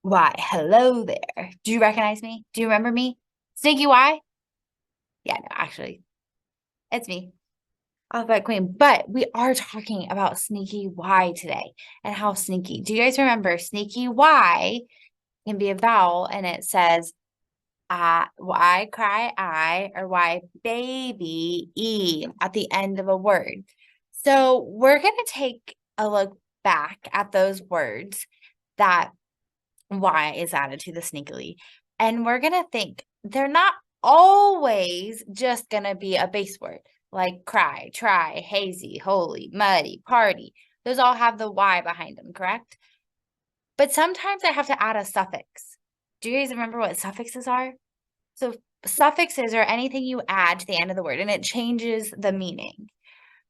Why, hello there. Do you recognize me? Do you remember me? Sneaky Y? Yeah, no, actually, it's me, Alphabet Queen. But we are talking about Sneaky Y today and how sneaky. Do you guys remember Sneaky Y can be a vowel and it says Y cry I or Y baby E at the end of a word. So we're going to take a look back at those words that Y is added to the sneakily. And we're going to think they're not always just going to be a base word like cry, try, hazy, holy, muddy, party. Those all have the Y behind them, correct? But sometimes I have to add a suffix. Do you guys remember what suffixes are? So suffixes are anything you add to the end of the word and it changes the meaning.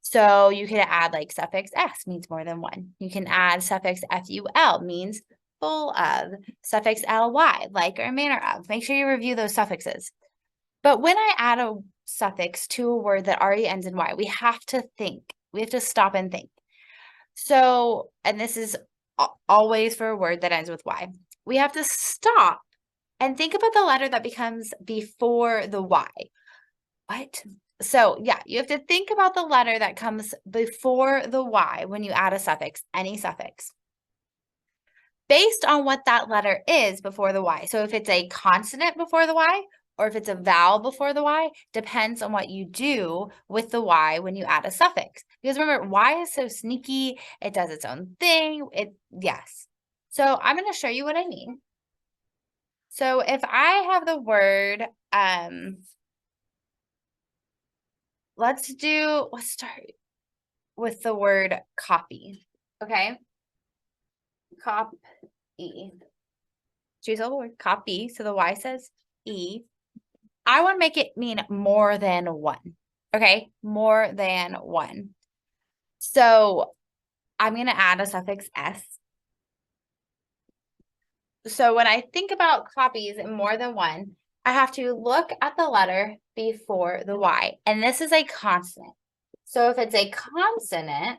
So you could add like suffix s means more than one. You can add suffix ful means full of. Suffix ly, like or manner of. Make sure you review those suffixes. But when I add a suffix to a word that already ends in y, we have to think. We have to stop and think. So, and this is always for a word that ends with y. We have to stop and think about the letter that becomes before the y. What? So yeah, you have to think about the letter that comes before the Y when you add a suffix, any suffix, based on what that letter is before the Y. So if it's a consonant before the Y, or if it's a vowel before the Y, depends on what you do with the Y when you add a suffix. Because remember, Y is so sneaky, it does its own thing. Yes. So I'm going to show you what I mean. So if I have the word, let's start with the word copy. Okay. Copy. Choose a word, copy. So the Y says E. I want to make it mean more than one. Okay. More than one. So I'm going to add a suffix S. So when I think about copies in more than one, I have to look at the letter before the Y. And this is a consonant. So if it's a consonant,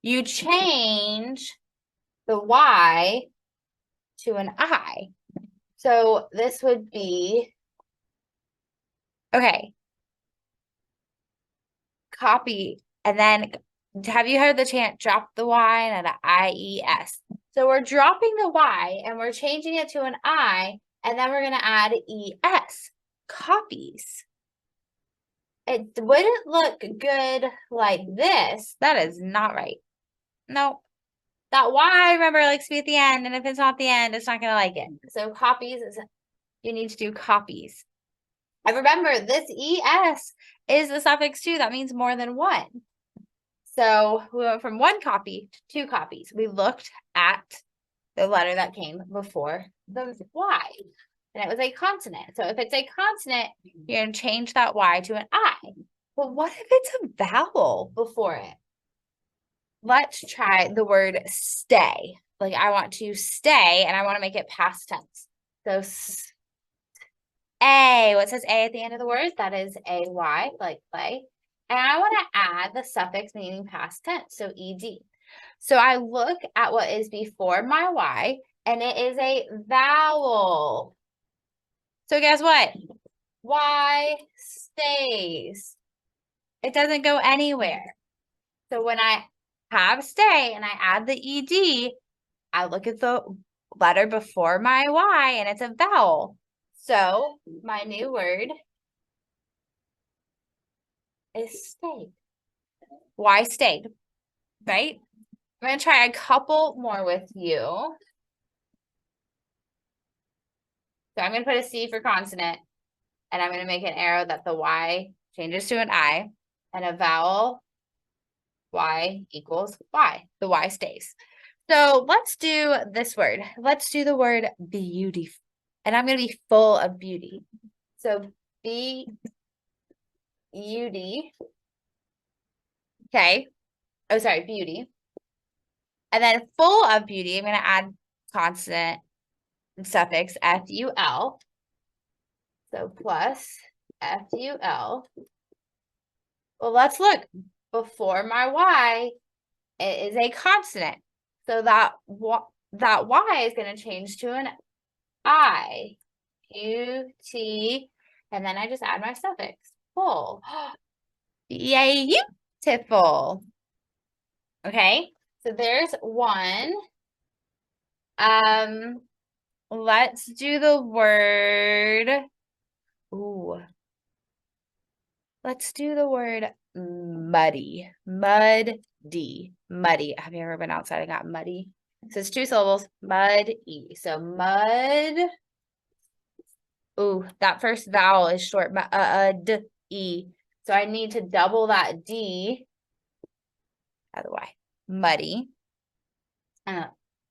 you change the Y to an I. So this would be, okay, copy. And then have you heard the chant, drop the Y and an I-E-S? So we're dropping the Y and we're changing it to an I, and then we're going to add E-S, copies. It wouldn't look good like this. That is not right. No. That Y, remember, likes to be at the end, and if it's not the end, it's not going to like it. So copies is, you need to do copies. And remember, this ES is the suffix two. That means more than one. So we went from one copy to two copies. We looked at the letter that came before the Y, and it was a consonant. So if it's a consonant, you're going to change that Y to an I. But what if it's a vowel before it? Let's try the word stay. Like I want to stay and I want to make it past tense. So A, what says A at the end of the word? That is AY, like play. And I want to add the suffix meaning past tense, so ED. So I look at what is before my Y, and it is a vowel. So guess what? Y stays. It doesn't go anywhere. So when I have stay and I add the ED, I look at the letter before my Y, and it's a vowel. So my new word is stayed. Y stayed, right? I'm going to try a couple more with you. So I'm going to put a C for consonant, and I'm going to make an arrow that the Y changes to an I, and a vowel, Y equals Y. The Y stays. So let's do this word. Let's do the word beauty. And I'm going to be full of beauty. So beauty. Okay. Oh, sorry, beauty. And then full of beauty, I'm going to add consonant and suffix ful. So plus ful. Well, let's look. Before my Y, it is a consonant. So that Y is going to change to an I. U-T, and then I just add my suffix, full. Yay, beautiful. Okay, so there's one. Let's do the word. Ooh. Let's do the word muddy. Muddy. Muddy. Have you ever been outside and got muddy? So it's 2 syllables. Muddy. So mud. Ooh, that first vowel is short. D-E. So I need to double that D. By the way, muddy.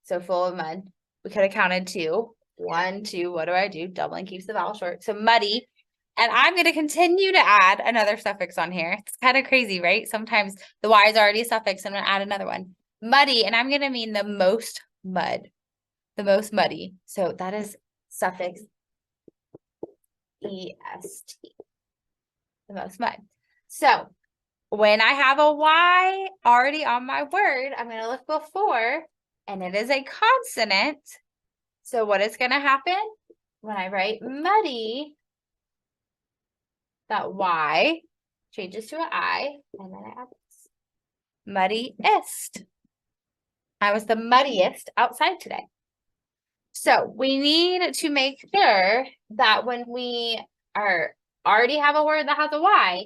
So full of mud. We could have counted 2. 1, 2. What do? Doubling keeps the vowel short. So muddy. And I'm going to continue to add another suffix on here. It's kind of crazy, right? Sometimes the Y is already a suffix. I'm going to add another one. Muddy. And I'm going to mean the most mud. The most muddy. So that is suffix EST. The most mud. So when I have a Y already on my word, I'm going to look before, and it is a consonant. So what is going to happen when I write muddy? That Y changes to an I, and then I add this. Muddiest. I was the muddiest outside today. So we need to make sure that when we already have a word that has a Y,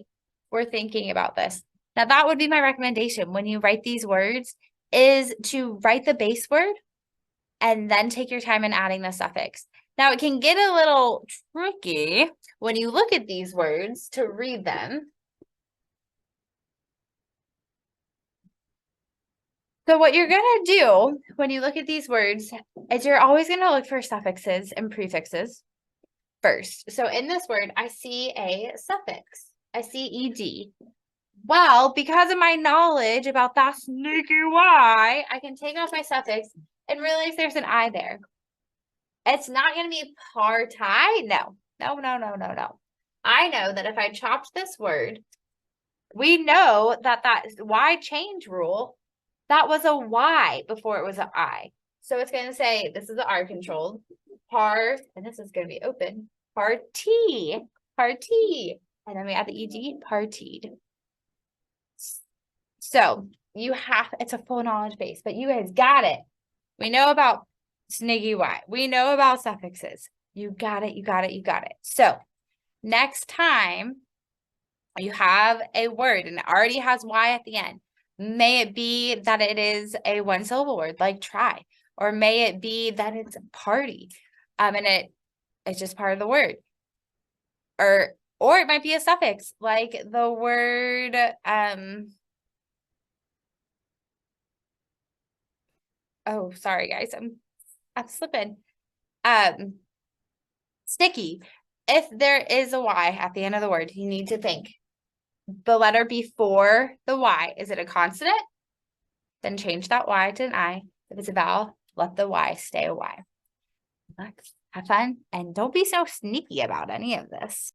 we're thinking about this. Now that would be my recommendation when you write these words, is to write the base word and then take your time in adding the suffix. Now it can get a little tricky when you look at these words to read them. So what you're going to do when you look at these words is you're always going to look for suffixes and prefixes first. So in this word, I see a suffix. I see ed. Well, because of my knowledge about that sneaky Y, I can take off my suffix and realize there's an I there. It's not going to be partai. No. I know that if I chopped this word, we know that Y change rule, that was a Y before it was an I. So it's going to say, this is the R controlled, and this is going to be open, party. And then we add the ed, partied. So it's a full knowledge base, but you guys got it. We know about sniggy Y. We know about suffixes. You got it. So next time you have a word and it already has Y at the end, may it be that it is a 1-syllable word like try, or may it be that it's party, and it's just part of the word, or it might be a suffix like the word oh, sorry guys, I'm slipping. Sticky. If there is a Y at the end of the word, you need to think the letter before the Y. Is it a consonant? Then change that Y to an I. If it's a vowel, let the Y stay a Y. Have fun, and don't be so sneaky about any of this.